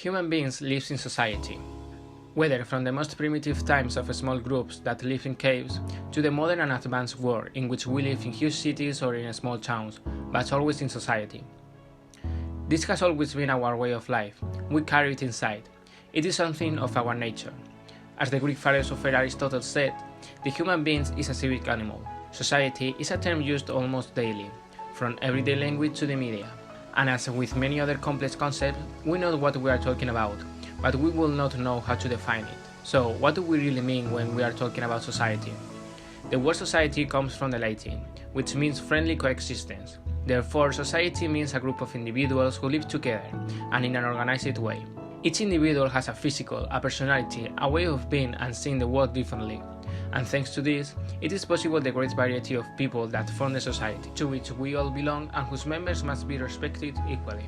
Human beings live in society. Whether from the most primitive times of small groups that live in caves to the modern and advanced world in which we live in huge cities or in small towns, but always in society. This has always been our way of life. We carry it inside. It is something of our nature. As the Greek philosopher Aristotle said, the human being is a civic animal. Society is a term used almost daily, from everyday language to the media. And as with many other complex concepts, we know what we are talking about, but we will not know how to define it. So, what do we really mean when we are talking about society? The word society comes from the Latin, which means friendly coexistence. Therefore, society means a group of individuals who live together, and in an organized way. Each individual has a physical, a personality, a way of being and seeing the world differently. And thanks to this, it is possible the great variety of people that form the society, to which we all belong and whose members must be respected equally.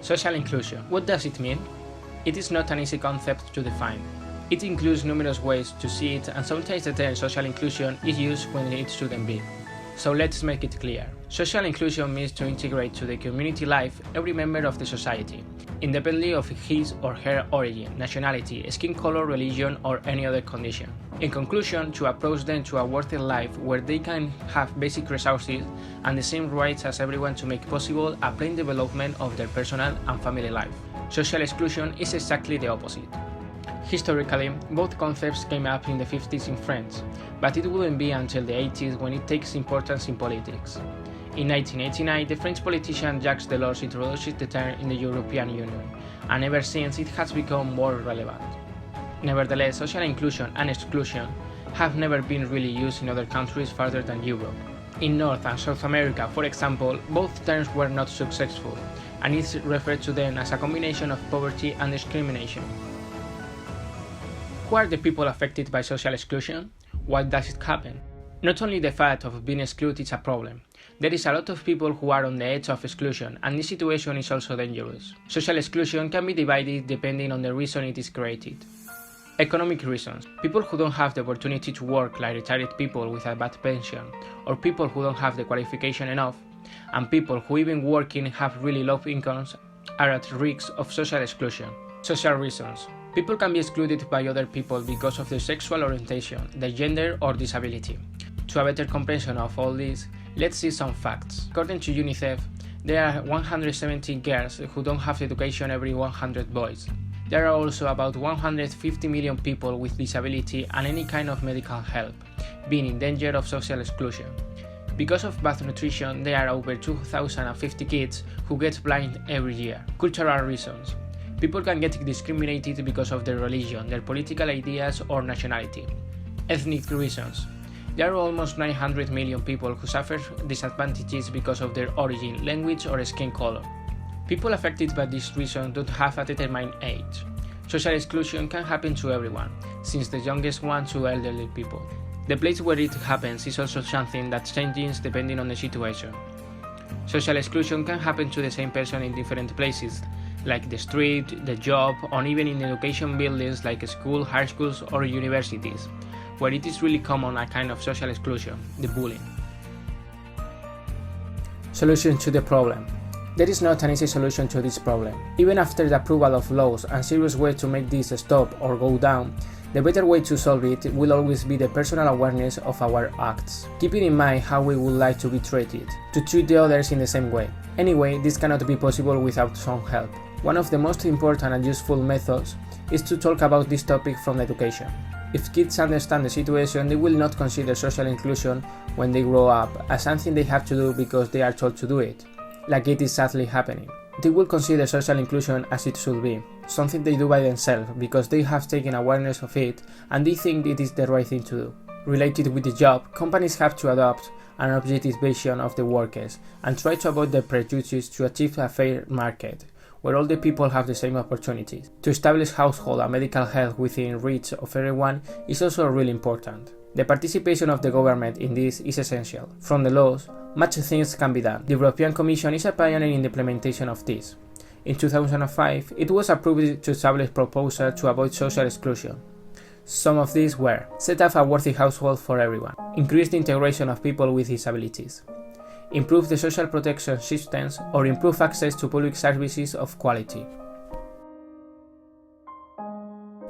Social inclusion. What does it mean? It is not an easy concept to define. It includes numerous ways to see it, and sometimes the term social inclusion is used when it shouldn't be. So let's make it clear. Social inclusion means to integrate to the community life every member of the society, independently of his or her origin, nationality, skin color, religion, or any other condition. In conclusion, to approach them to a worthy life where they can have basic resources and the same rights as everyone to make possible a plain development of their personal and family life. Social exclusion is exactly the opposite. Historically, both concepts came up in the 50s in France, but it wouldn't be until the 80s when it takes importance in politics. In 1989, the French politician Jacques Delors introduced the term in the European Union, and ever since it has become more relevant. Nevertheless, social inclusion and exclusion have never been really used in other countries further than Europe. In North and South America, for example, both terms were not successful, and it's referred to them as a combination of poverty and discrimination. Who are the people affected by social exclusion? Why does it happen? Not only the fact of being excluded is a problem. There is a lot of people who are on the edge of exclusion, and this situation is also dangerous. Social exclusion can be divided depending on the reason it is created. Economic reasons. People who don't have the opportunity to work, like retired people with a bad pension, or people who don't have the qualification enough, and people who even working have really low incomes are at risk of social exclusion. Social reasons. People can be excluded by other people because of their sexual orientation, their gender, or disability. To a better comprehension of all this, let's see some facts. According to UNICEF, there are 170 girls who don't have education every 100 boys. There are also about 150 million people with disability and any kind of medical help, being in danger of social exclusion. Because of bad nutrition, there are over 2,050 kids who get blind every year. Cultural reasons. People can get discriminated because of their religion, their political ideas, or nationality. Ethnic reasons. There are almost 900 million people who suffer disadvantages because of their origin, language, or skin color. People affected by this reason don't have a determined age. Social exclusion can happen to everyone, since the youngest one to elderly people. The place where it happens is also something that changes depending on the situation. Social exclusion can happen to the same person in different places, like the street, the job, or even in education buildings like schools, high schools, or universities, where it is really common a kind of social exclusion, the bullying. Solution to the problem. There is not an easy solution to this problem. Even after the approval of laws and serious ways to make this stop or go down, the better way to solve it will always be the personal awareness of our acts, keeping in mind how we would like to be treated, to treat the others in the same way. Anyway, this cannot be possible without some help. One of the most important and useful methods is to talk about this topic from education. If kids understand the situation, they will not consider social inclusion when they grow up as something they have to do because they are told to do it, like it is sadly happening. They will consider social inclusion as it should be, something they do by themselves because they have taken awareness of it and they think it is the right thing to do. Related with the job, companies have to adopt an objective vision of the workers and try to avoid the prejudices to achieve a fair market, where all the people have the same opportunities. To establish household and medical health within reach of everyone is also really important. The participation of the government in this is essential. From the laws, much things can be done. The European Commission is a pioneer in the implementation of this. In 2005, it was approved to establish proposals to avoid social exclusion. Some of these were: set up a worthy household for everyone, increase the integration of people with disabilities, improve the social protection systems, or improve access to public services of quality.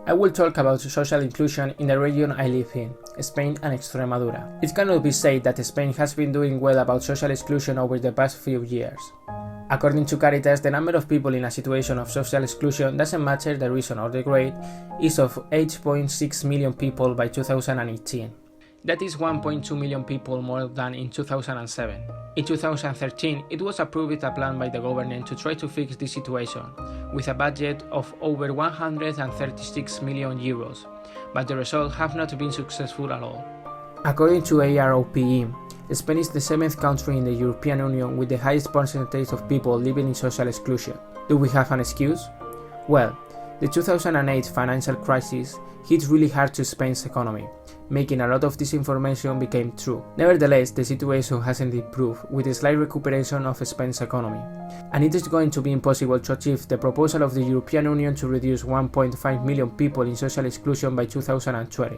I will talk about social inclusion in the region I live in, Spain and Extremadura. It cannot be said that Spain has been doing well about social exclusion over the past few years. According to Caritas, the number of people in a situation of social exclusion doesn't matter the reason or the grade, is of 8.6 million people by 2018. That is 1.2 million people more than in 2007. In 2013, it was approved a plan by the government to try to fix this situation, with a budget of over 136 million euros, but the results have not been successful at all. According to AROPE, Spain is the 7th country in the European Union with the highest percentage of people living in social exclusion. Do we have an excuse? Well, the 2008 financial crisis hit really hard to Spain's economy, making a lot of this information become true. Nevertheless, the situation hasn't improved, with a slight recuperation of Spain's economy, and it is going to be impossible to achieve the proposal of the European Union to reduce 1.5 million people in social exclusion by 2020.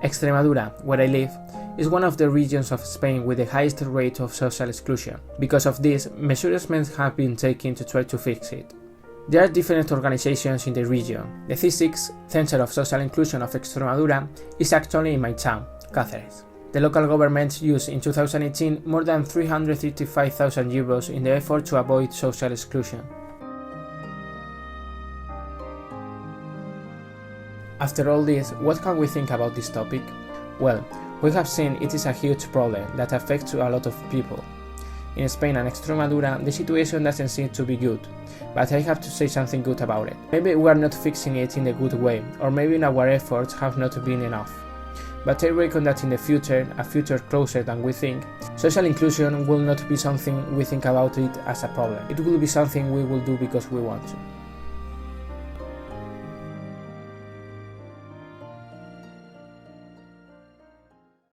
Extremadura, where I live, is one of the regions of Spain with the highest rate of social exclusion. Because of this, measures have been taken to try to fix it. There are different organizations in the region. The C6, Center of Social Inclusion of Extremadura, is actually in my town, Cáceres. The local government used in 2018 more than 335,000 euros in the effort to avoid social exclusion. After all this, what can we think about this topic? Well, we have seen it is a huge problem that affects a lot of people. In Spain and Extremadura, the situation doesn't seem to be good, but I have to say something good about it. Maybe we are not fixing it in a good way, or maybe our efforts have not been enough. But I reckon that in the future, a future closer than we think, social inclusion will not be something we think about it as a problem. It will be something we will do because we want to.